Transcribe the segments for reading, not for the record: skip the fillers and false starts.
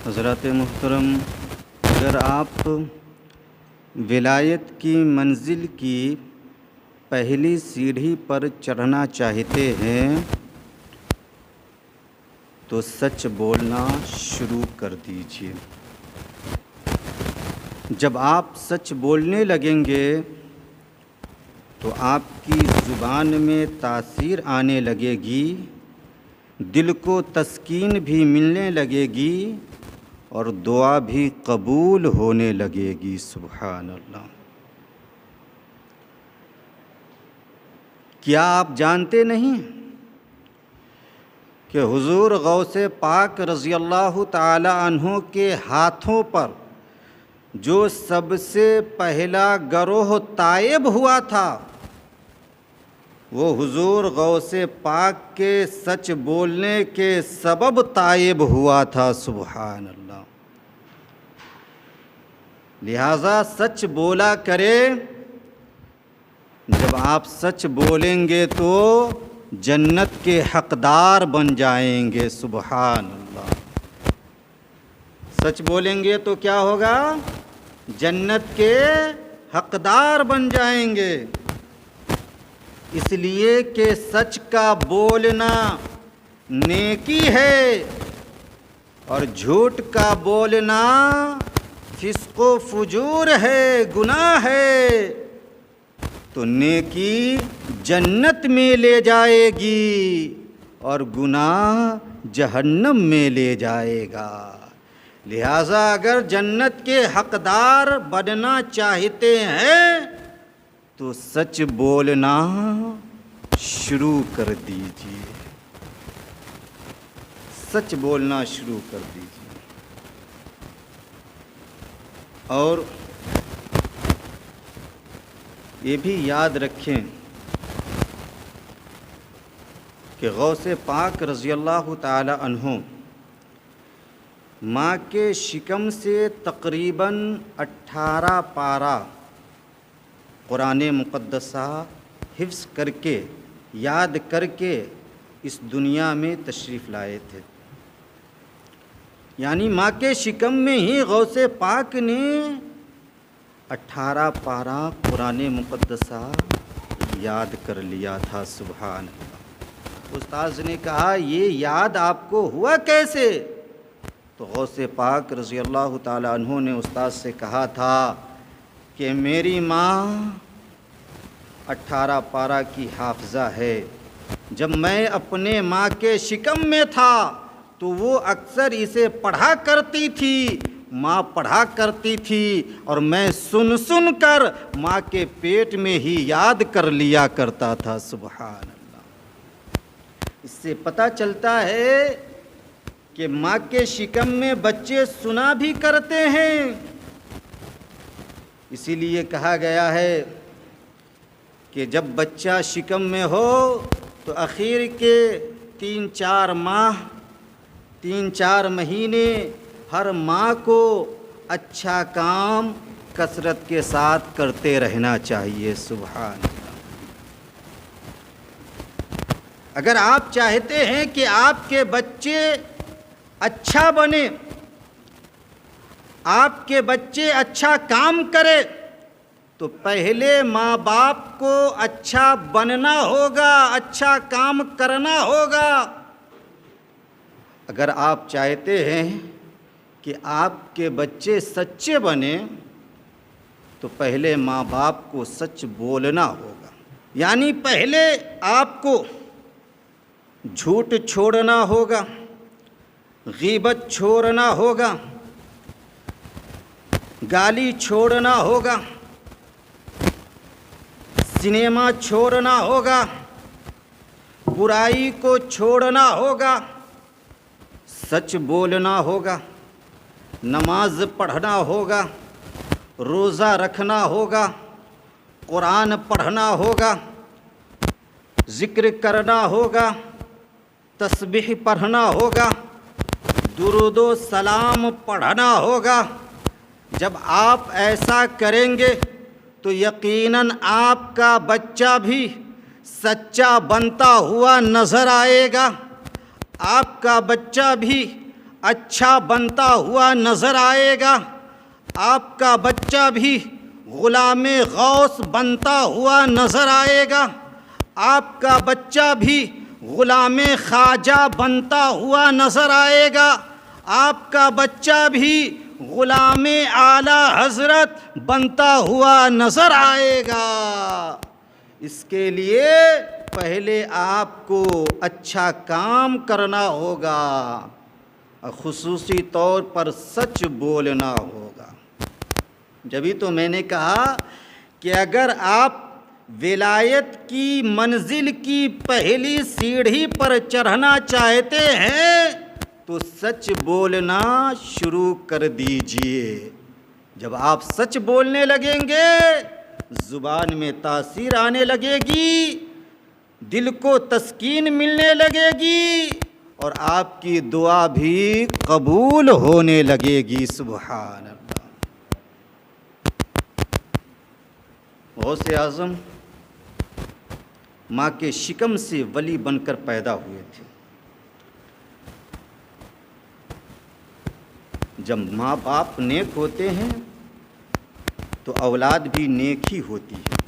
حضرات محترم، اگر آپ ولایت کی منزل کی پہلی سیڑھی پر چڑھنا چاہتے ہیں تو سچ بولنا شروع کر دیجیے۔ جب آپ سچ بولنے لگیں گے تو آپ کی زبان میں تاثیر آنے لگے گی، دل کو تسکین بھی ملنے لگے گی اور دعا بھی قبول ہونے لگے گی۔ سبحان اللہ۔ کیا آپ جانتے نہیں کہ حضور غوث پاک رضی اللہ تعالی عنہ کے ہاتھوں پر جو سب سے پہلا گروہ تائب ہوا تھا وہ حضور غوث پاک کے سچ بولنے کے سبب تائب ہوا تھا۔ سبحان اللہ۔ لہذا سچ بولا کرے۔ جب آپ سچ بولیں گے تو جنت کے حقدار بن جائیں گے۔ سبحان اللہ۔ سچ بولیں گے تو کیا ہوگا؟ جنت کے حقدار بن جائیں گے۔ اس لیے کہ سچ کا بولنا نیکی ہے اور جھوٹ کا بولنا فسق و فجور ہے، گناہ ہے۔ تو نیکی جنت میں لے جائے گی اور گناہ جہنم میں لے جائے گا۔ لہذا اگر جنت کے حقدار بننا چاہتے ہیں تو سچ بولنا شروع کر دیجیے۔ سچ بولنا شروع کر دیجیے۔ اور یہ بھی یاد رکھیں کہ غوث پاک رضی اللہ تعالی عنہ ماں کے شکم سے تقریباً 18 پارہ قرآن مقدسہ حفظ کر کے، یاد کر کے اس دنیا میں تشریف لائے تھے۔ یعنی ماں کے شکم میں ہی غوث پاک نے 18 پارہ قرآن مقدسہ یاد کر لیا تھا۔ سبحان اللہ۔ استاذ نے کہا یہ یاد آپ کو ہوا کیسے؟ تو غوث پاک رضی اللہ تعالی عنہ نے استاذ سے کہا تھا کہ میری ماں 18 پارہ کی حافظہ ہے۔ جب میں اپنے ماں کے شکم میں تھا تو وہ اکثر اسے پڑھا کرتی تھی، ماں پڑھا کرتی تھی اور میں سن سن کر ماں کے پیٹ میں ہی یاد کر لیا کرتا تھا۔ سبحان اللہ۔ اس سے پتہ چلتا ہے کہ ماں کے شکم میں بچے سنا بھی کرتے ہیں۔ اسی لیے کہا گیا ہے کہ جب بچہ شکم میں ہو تو اخیر کے 3-4 ماہ 3-4 مہینے ہر ماں کو اچھا کام کثرت کے ساتھ کرتے رہنا چاہیے۔ سبحان اللہ۔ اگر آپ چاہتے ہیں کہ آپ کے بچے اچھا بنے، آپ کے بچے اچھا کام کرے تو پہلے ماں باپ کو اچھا بننا ہوگا، اچھا کام کرنا ہوگا۔ اگر آپ چاہتے ہیں کہ آپ کے بچے سچے بنیں تو پہلے ماں باپ کو سچ بولنا ہوگا۔ یعنی پہلے آپ کو جھوٹ چھوڑنا ہوگا، غیبت چھوڑنا ہوگا، گالی چھوڑنا ہوگا، سنیما چھوڑنا ہوگا، برائی کو چھوڑنا ہوگا، سچ بولنا ہوگا، نماز پڑھنا ہوگا، روزہ رکھنا ہوگا، قرآن پڑھنا ہوگا، ذکر کرنا ہوگا، تسبیح پڑھنا ہوگا، درود و سلام پڑھنا ہوگا۔ جب آپ ایسا کریں گے تو یقیناً آپ کا بچہ بھی سچا بنتا ہوا نظر آئے گا۔ آپ کا بچہ بھی اچھا بنتا ہوا نظر آئے گا، آپ کا بچہ بھی غلام غوث بنتا ہوا نظر آئے گا، آپ کا بچہ بھی غلام خواجہ بنتا ہوا نظر آئے گا، آپ کا بچہ بھی غلام اعلی حضرت بنتا ہوا نظر آئے گا۔ اس کے لیے پہلے آپ کو اچھا کام کرنا ہوگا، خصوصی طور پر سچ بولنا ہوگا۔ جبھی تو میں نے کہا کہ اگر آپ ولایت کی منزل کی پہلی سیڑھی پر چڑھنا چاہتے ہیں تو سچ بولنا شروع کر دیجئے۔ جب آپ سچ بولنے لگیں گے، زبان میں تاثیر آنے لگے گی، دل کو تسکین ملنے لگے گی، اور آپ کی دعا بھی قبول ہونے لگے گی۔ سبحان اللہ۔ غوث اعظم ماں کے شکم سے ولی بن کر پیدا ہوئے تھے۔ جب ماں باپ نیک ہوتے ہیں تو اولاد بھی نیک ہی ہوتی ہے۔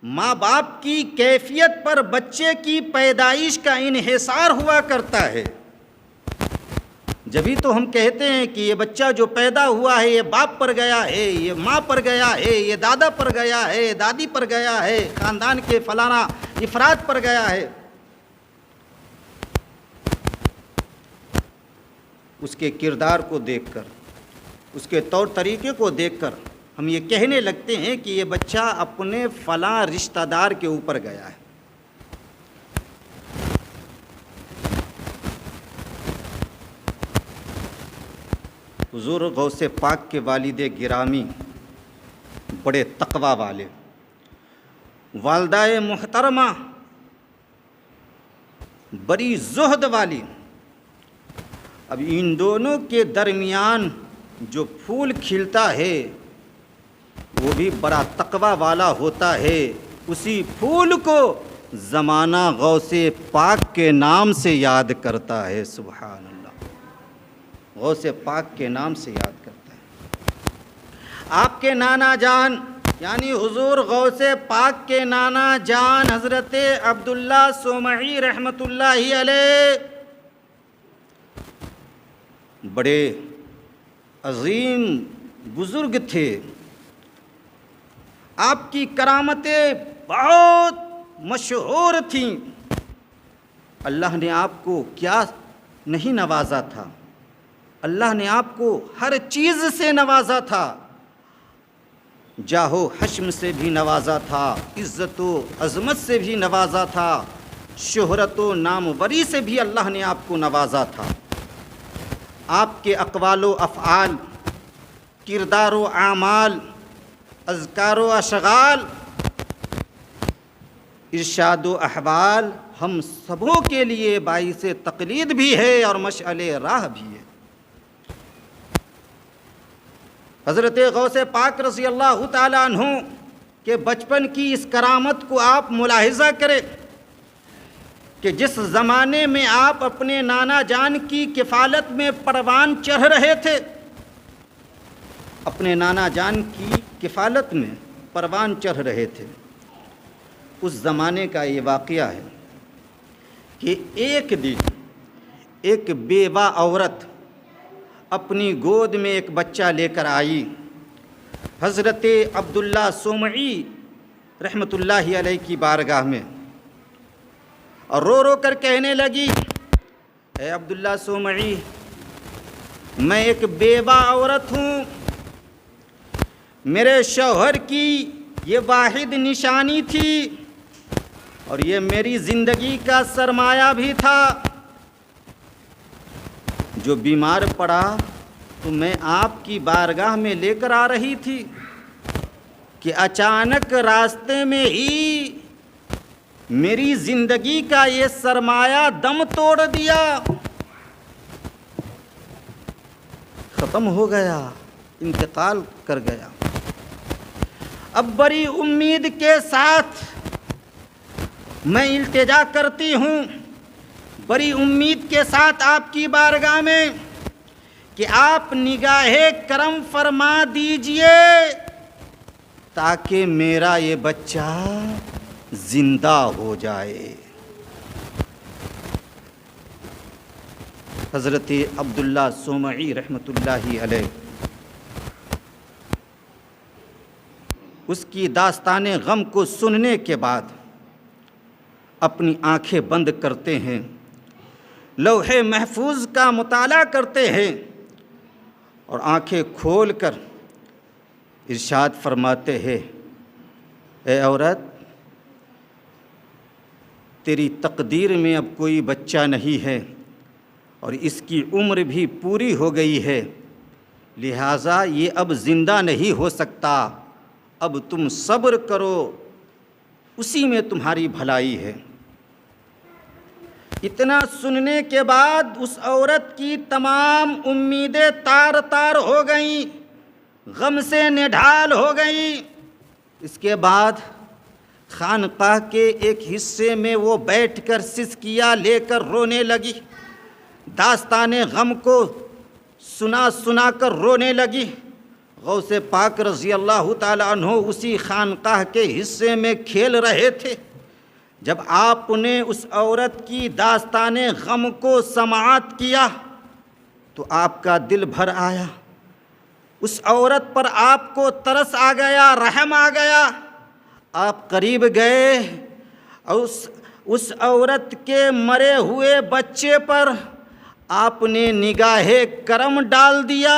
ماں باپ کی کیفیت پر بچے کی پیدائش کا انحصار ہوا کرتا ہے۔ جبھی تو ہم کہتے ہیں کہ یہ بچہ جو پیدا ہوا ہے یہ باپ پر گیا ہے، یہ ماں پر گیا ہے، یہ دادا پر گیا ہے، دادی پر گیا ہے، خاندان کے فلانا افراد پر گیا ہے۔ اس کے کردار کو دیکھ کر، اس کے طور طریقے کو دیکھ کر ہم یہ کہنے لگتے ہیں کہ یہ بچہ اپنے فلاں رشتہ دار کے اوپر گیا ہے۔ حضور غوث پاک کے والد گرامی بڑے تقوی والے، والدہ محترمہ بڑی زہد والی۔ اب ان دونوں کے درمیان جو پھول کھلتا ہے وہ بھی بڑا تقوی والا ہوتا ہے۔ اسی پھول کو زمانہ غوث پاک کے نام سے یاد کرتا ہے۔ سبحان اللہ، غوث پاک کے نام سے یاد کرتا ہے۔ آپ کے نانا جان یعنی حضور غوث پاک کے نانا جان حضرت عبداللہ سومعی رحمۃ اللہ علیہ بڑے عظیم بزرگ تھے۔ آپ کی کرامتیں بہت مشہور تھیں۔ اللہ نے آپ کو کیا نہیں نوازا تھا، اللہ نے آپ کو ہر چیز سے نوازا تھا۔ جاہ و حشم سے بھی نوازا تھا، عزت و عظمت سے بھی نوازا تھا، شہرت و ناموری سے بھی اللہ نے آپ کو نوازا تھا۔ آپ کے اقوال و افعال، کردار و اعمال، اذکار و اشغال، ارشاد و احوال ہم سبوں کے لیے باعث تقلید بھی ہے اور مشعل راہ بھی ہے۔ حضرت غوث پاک رضی اللہ تعالیٰ عنہ کے بچپن کی اس کرامت کو آپ ملاحظہ کریں کہ جس زمانے میں آپ اپنے نانا جان کی کفالت میں پروان چڑھ رہے تھے، اپنے نانا جان کی کفالت میں پروان چڑھ رہے تھے، اس زمانے کا یہ واقعہ ہے کہ ایک دن ایک بیوہ عورت اپنی گود میں ایک بچہ لے کر آئی حضرت عبداللہ سومعی رحمۃ اللہ علیہ کی بارگاہ میں، اور رو رو کر کہنے لگی، اے عبداللہ سومعی، میں ایک بیوہ عورت ہوں، میرے شوہر کی یہ واحد نشانی تھی اور یہ میری زندگی کا سرمایہ بھی تھا۔ جو بیمار پڑا تو میں آپ کی بارگاہ میں لے کر آ رہی تھی کہ اچانک راستے میں ہی میری زندگی کا یہ سرمایہ دم توڑ دیا، ختم ہو گیا، انتقال کر گیا۔ اب بڑی امید کے ساتھ میں التجا کرتی ہوں، بڑی امید کے ساتھ آپ کی بارگاہ میں کہ آپ نگاہ کرم فرما دیجئے تاکہ میرا یہ بچہ زندہ ہو جائے۔ حضرت عبداللہ صومعی رحمۃ اللہ علیہ اس کی داستان غم کو سننے کے بعد اپنی آنکھیں بند کرتے ہیں، لوح محفوظ کا مطالعہ کرتے ہیں اور آنکھیں کھول کر ارشاد فرماتے ہیں، اے عورت، تیری تقدیر میں اب کوئی بچہ نہیں ہے اور اس کی عمر بھی پوری ہو گئی ہے، لہٰذا یہ اب زندہ نہیں ہو سکتا، اب تم صبر کرو، اسی میں تمہاری بھلائی ہے۔ اتنا سننے کے بعد اس عورت کی تمام امیدیں تار تار ہو گئیں، غم سے نڈھال ہو گئیں۔ اس کے بعد خانقاہ کے ایک حصے میں وہ بیٹھ کر سسکیاں لے کر رونے لگی، داستان غم کو سنا سنا کر رونے لگی۔ غوث پاک رضی اللہ تعالیٰ عنہ اسی خانقاہ کے حصے میں کھیل رہے تھے۔ جب آپ نے اس عورت کی داستان غم کو سماعت کیا تو آپ کا دل بھر آیا، اس عورت پر آپ کو ترس آ گیا، رحم آ گیا۔ آپ قریب گئے اور اس عورت کے مرے ہوئے بچے پر آپ نے نگاہ کرم ڈال دیا۔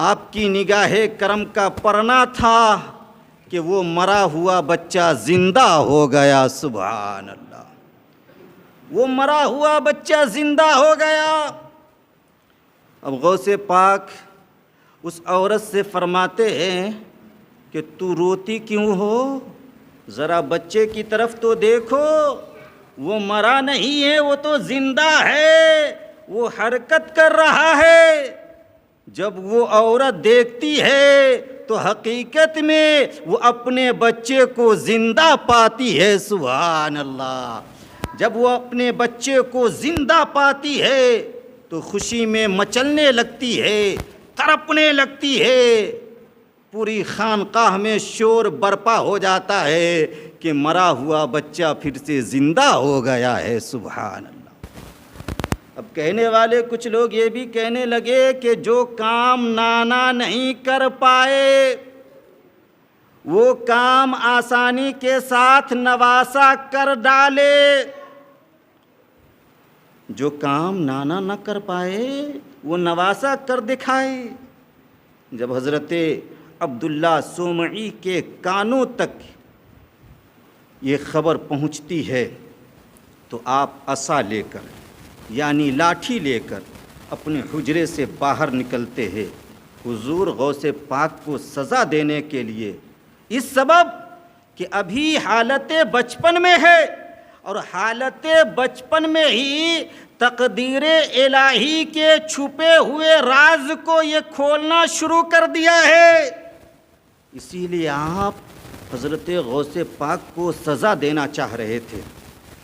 آپ کی نگاہ کرم کا پرنا تھا کہ وہ مرا ہوا بچہ زندہ ہو گیا۔ سبحان اللہ، وہ مرا ہوا بچہ زندہ ہو گیا۔ اب غوث پاک اس عورت سے فرماتے ہیں کہ تو روتی کیوں ہو؟ ذرا بچے کی طرف تو دیکھو، وہ مرا نہیں ہے، وہ تو زندہ ہے، وہ حرکت کر رہا ہے۔ جب وہ عورت دیکھتی ہے تو حقیقت میں وہ اپنے بچے کو زندہ پاتی ہے۔ سبحان اللہ، جب وہ اپنے بچے کو زندہ پاتی ہے تو خوشی میں مچلنے لگتی ہے، تڑپنے لگتی ہے۔ پوری خانقاہ میں شور برپا ہو جاتا ہے کہ مرا ہوا بچہ پھر سے زندہ ہو گیا ہے۔ سبحان اللہ۔ اب کہنے والے کچھ لوگ یہ بھی کہنے لگے کہ جو کام نانا نہیں کر پائے وہ کام آسانی کے ساتھ نواسا کر ڈالے۔ جو کام نانا نہ کر پائے وہ نواسا کر دکھائے۔ جب حضرت عبداللہ صومعی کے کانوں تک یہ خبر پہنچتی ہے تو آپ عصا لے کر یعنی لاٹھی لے کر اپنے حجرے سے باہر نکلتے ہیں، حضور غوث پاک کو سزا دینے کے لیے، اس سبب کہ ابھی حالت بچپن میں ہے اور حالت بچپن میں ہی تقدیر الہی کے چھپے ہوئے راز کو یہ کھولنا شروع کر دیا ہے۔ اسی لیے آپ حضرت غوث پاک کو سزا دینا چاہ رہے تھے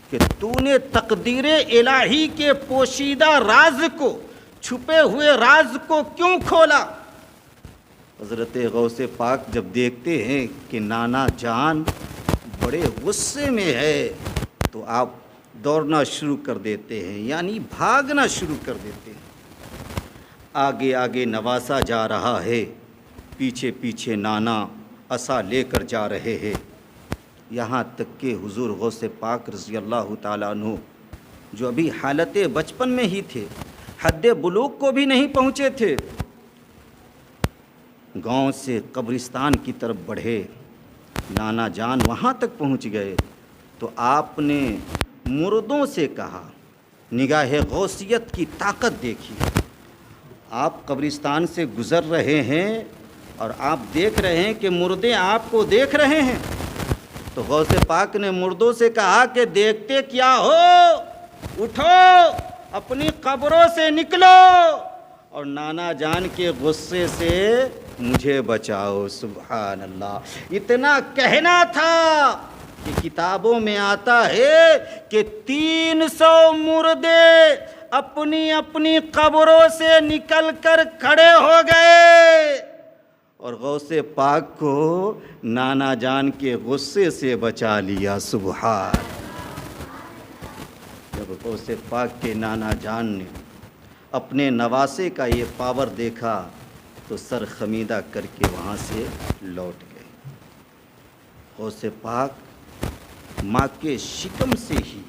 کہ تو نے تقدیر الہی کے پوشیدہ راز کو، چھپے ہوئے راز کو کیوں کھولا؟ حضرت غوث پاک جب دیکھتے ہیں کہ نانا جان بڑے غصے میں ہے تو آپ دوڑنا شروع کر دیتے ہیں، یعنی بھاگنا شروع کر دیتے ہیں۔ آگے آگے نواسا جا رہا ہے، پیچھے پیچھے نانا عصا لے کر جا رہے ہیں، یہاں تک کہ حضور غوث پاک رضی اللہ تعالیٰ عنہ جو ابھی حالت بچپن میں ہی تھے، حد بلوغ کو بھی نہیں پہنچے تھے، گاؤں سے قبرستان کی طرف بڑھے۔ نانا جان وہاں تک پہنچ گئے تو آپ نے مردوں سے کہا، نگاہ غوثیت کی طاقت دیکھی۔ آپ قبرستان سے گزر رہے ہیں اور آپ دیکھ رہے ہیں کہ مردے آپ کو دیکھ رہے ہیں، تو غوث پاک نے مردوں سے کہا کہ دیکھتے کیا ہو، اٹھو، اپنی قبروں سے نکلو اور نانا جان کے غصے سے مجھے بچاؤ۔ سبحان اللہ، اتنا کہنا تھا کہ کتابوں میں آتا ہے کہ 300 مردے اپنی اپنی قبروں سے نکل کر کھڑے ہو گئے اور غوث پاک کو نانا جان کے غصے سے بچا لیا. سبحان. جب غوث پاک کے نانا جان نے اپنے نواسے کا یہ پاور دیکھا تو سر خمیدہ کر کے وہاں سے لوٹ گئے. غوث پاک ماں کے شکم سے ہی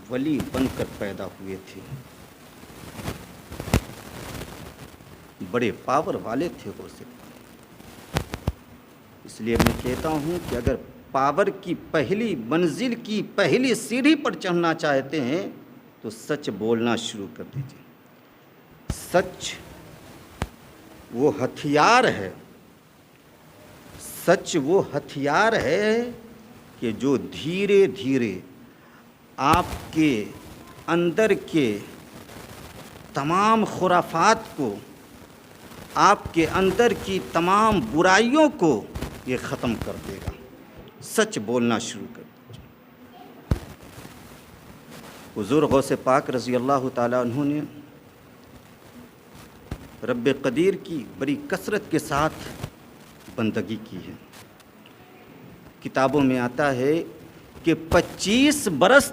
ولی بن کر پیدا ہوئے تھے. بڑے پاور والے تھے غوث پاک. اس لیے میں کہتا ہوں کہ اگر پاور کی پہلی منزل کی پہلی سیڑھی پر چڑھنا چاہتے ہیں تو سچ بولنا شروع کر دیجیے. سچ وہ ہتھیار ہے، سچ وہ ہتھیار ہے کہ جو دھیرے دھیرے آپ کے اندر کے تمام خرافات کو، آپ کے اندر کی تمام برائیوں کو یہ ختم کر دے گا. سچ بولنا شروع کر دیجیے. حضور غوث پاک رضی اللہ تعالیٰ عنہ نے رب قدیر کی بڑی کثرت کے ساتھ بندگی کی ہے. کتابوں میں آتا ہے کہ 25 برس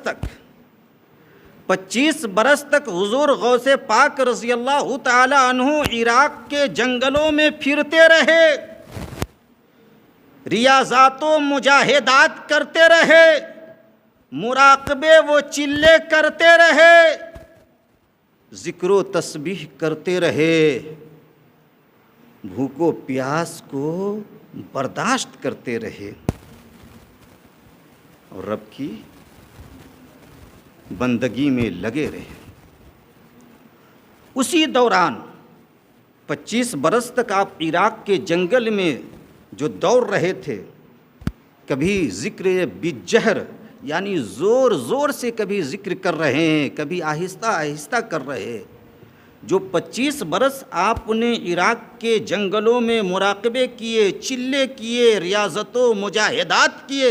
تک حضور غوث پاک رضی اللہ تعالی عنہ عراق کے جنگلوں میں پھرتے رہے، ریاضات و مجاہدات کرتے رہے، مراقبے و چلے کرتے رہے، ذکر و تسبیح کرتے رہے، بھوک و پیاس کو برداشت کرتے رہے اور رب کی بندگی میں لگے رہے. اسی دوران 25 برس تک آپ عراق کے جنگل میں جو دوڑ رہے تھے، کبھی ذکر بالجہر یعنی زور زور سے کبھی ذکر کر رہے ہیں، کبھی آہستہ آہستہ کر رہے ہیں. جو 25 برس آپ نے عراق کے جنگلوں میں مراقبے کیے، چلے کیے، ریاضت و مجاہدات کیے،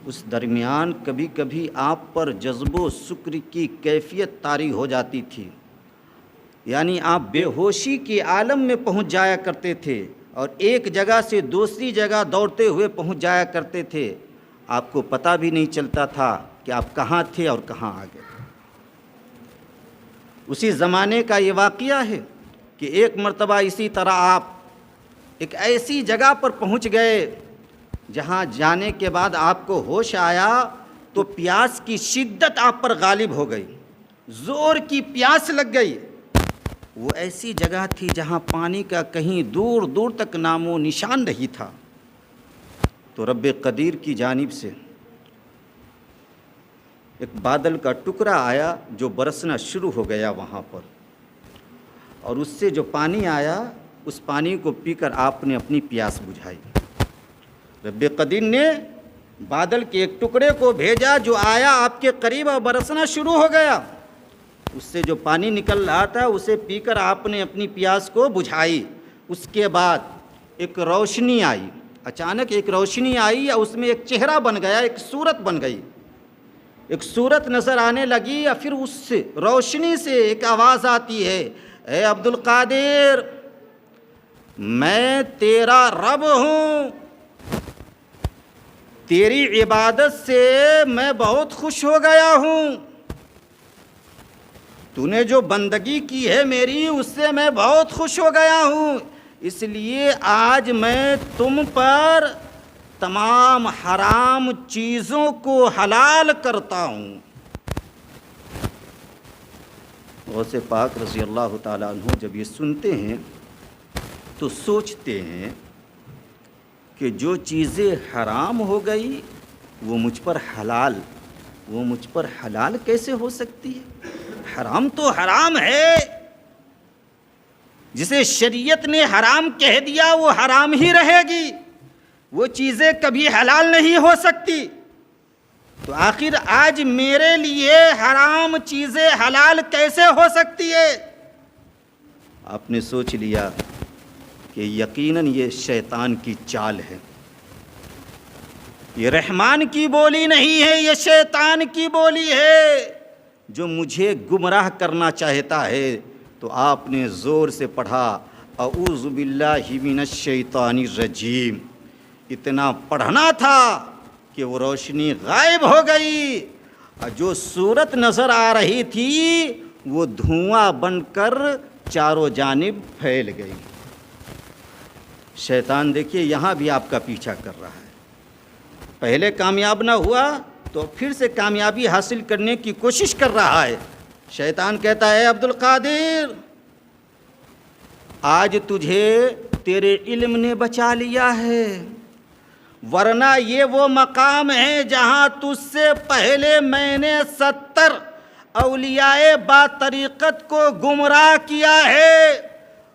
اس درمیان کبھی کبھی آپ پر جذب و سکر کی کیفیت طاری ہو جاتی تھی، یعنی آپ بے ہوشی کے عالم میں پہنچ جایا کرتے تھے اور ایک جگہ سے دوسری جگہ دوڑتے ہوئے پہنچ جایا کرتے تھے. آپ کو پتہ بھی نہیں چلتا تھا کہ آپ کہاں تھے اور کہاں آ گئے. اسی زمانے کا یہ واقعہ ہے کہ ایک مرتبہ اسی طرح آپ ایک ایسی جگہ پر پہنچ گئے جہاں جانے کے بعد آپ کو ہوش آیا تو پیاس کی شدت آپ پر غالب ہو گئی، زور کی پیاس لگ گئی. وہ ایسی جگہ تھی جہاں پانی کا کہیں دور دور تک نام و نشان نہیں تھا. تو رب قدیر کی جانب سے ایک بادل کا ٹکڑا آیا جو برسنا شروع ہو گیا وہاں پر، اور اس سے جو پانی آیا اس پانی کو پی کر آپ نے اپنی پیاس بجھائی. رب قدیر نے بادل کے ایک ٹکڑے کو بھیجا جو آیا آپ کے قریب اور برسنا شروع ہو گیا. اس سے جو پانی نکل رہا تھا اسے پی کر آپ نے اپنی پیاس کو بجھائی. اس کے بعد ایک روشنی آئی، اچانک ایک روشنی آئی، یا اس میں ایک چہرہ بن گیا، ایک صورت بن گئی، ایک صورت نظر آنے لگی. یا پھر اس سے روشنی سے ایک آواز آتی ہے، اے عبد القادر میں تیرا رب ہوں، تیری عبادت سے میں بہت خوش ہو گیا ہوں، تو نے جو بندگی کی ہے میری اس سے میں بہت خوش ہو گیا ہوں، اس لیے آج میں تم پر تمام حرام چیزوں کو حلال کرتا ہوں. غوث پاک رضی اللہ تعالیٰ عنہ جب یہ سنتے ہیں تو سوچتے ہیں کہ جو چیزیں حرام ہو گئی وہ مجھ پر حلال کیسے ہو سکتی ہے؟ حرام تو حرام ہے، جسے شریعت نے حرام کہہ دیا وہ حرام ہی رہے گی، وہ چیزیں کبھی حلال نہیں ہو سکتی. تو آخر آج میرے لیے حرام چیزیں حلال کیسے ہو سکتی ہے؟ آپ نے سوچ لیا کہ یقیناً یہ شیطان کی چال ہے. یہ رحمان کی بولی نہیں ہے، یہ شیطان کی بولی ہے جو مجھے گمراہ کرنا چاہتا ہے۔ تو آپ نے زور سے پڑھا اعوذ باللہ من الشیطان الرجیم۔ اتنا پڑھنا تھا کہ وہ روشنی غائب ہو گئی، اور جو صورت نظر آ رہی تھی وہ دھواں بن کر چاروں جانب پھیل گئی۔ شیطان دیکھیے یہاں بھی آپ کا پیچھا کر رہا ہے، پہلے کامیاب نہ ہوا تو پھر سے کامیابی حاصل کرنے کی کوشش کر رہا ہے۔ شیطان کہتا ہے عبد القادر، آج تجھے تیرے علم نے بچا لیا ہے، ورنہ یہ وہ مقام ہے جہاں تجھ سے پہلے میں نے 70 اولیاء با طریقت کو گمراہ کیا ہے،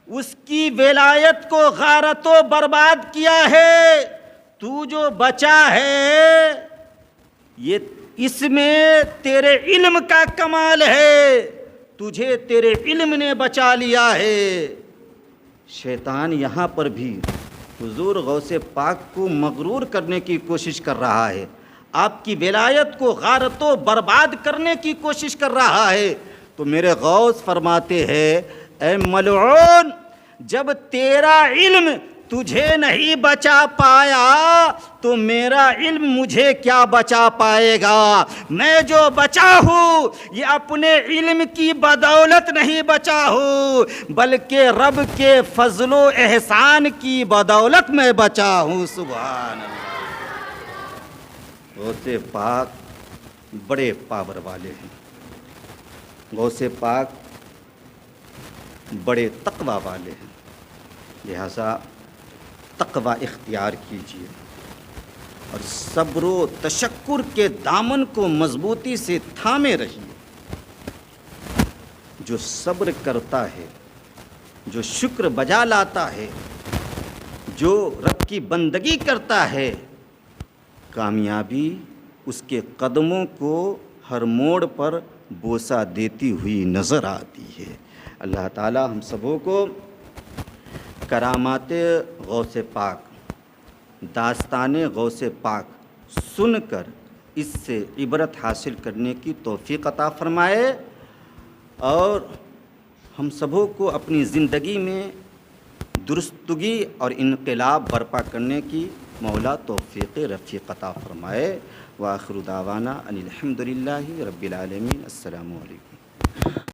اس کی ولایت کو غارت و برباد کیا ہے۔ تو جو بچا ہے یہ اس میں تیرے علم کا کمال ہے، تجھے تیرے علم نے بچا لیا ہے۔ شیطان یہاں پر بھی حضور غوث پاک کو مغرور کرنے کی کوشش کر رہا ہے، آپ کی ولایت کو غارت و برباد کرنے کی کوشش کر رہا ہے۔ تو میرے غوث فرماتے ہیں اے ملعون، جب تیرا علم تجھے نہیں بچا پایا تو میرا علم مجھے کیا بچا پائے گا؟ میں جو بچا ہوں یہ اپنے علم کی بدولت نہیں بچا ہوں، بلکہ رب کے فضل و احسان کی بدولت میں بچا ہوں۔ سبحان اللہ۔ غوث پاک بڑے پاور والے ہیں، غوث پاک بڑے تقوی والے ہیں، لہذا تقوی اختیار کیجیے اور صبر و تشکر کے دامن کو مضبوطی سے تھامے رہیے۔ جو صبر کرتا ہے، جو شکر بجا لاتا ہے، جو رب کی بندگی کرتا ہے، کامیابی اس کے قدموں کو ہر موڑ پر بوسہ دیتی ہوئی نظر آتی ہے۔ اللہ تعالی ہم سبوں کو کرامات غوث پاک، داستان غوث پاک سن کر اس سے عبرت حاصل کرنے کی توفیق عطا فرمائے، اور ہم سبوں کو اپنی زندگی میں درستگی اور انقلاب برپا کرنے کی مولا توفیق رفیق عطا فرمائے۔ وآخر دعوانا ان الحمد للہ رب العالمین۔ السلام علیکم۔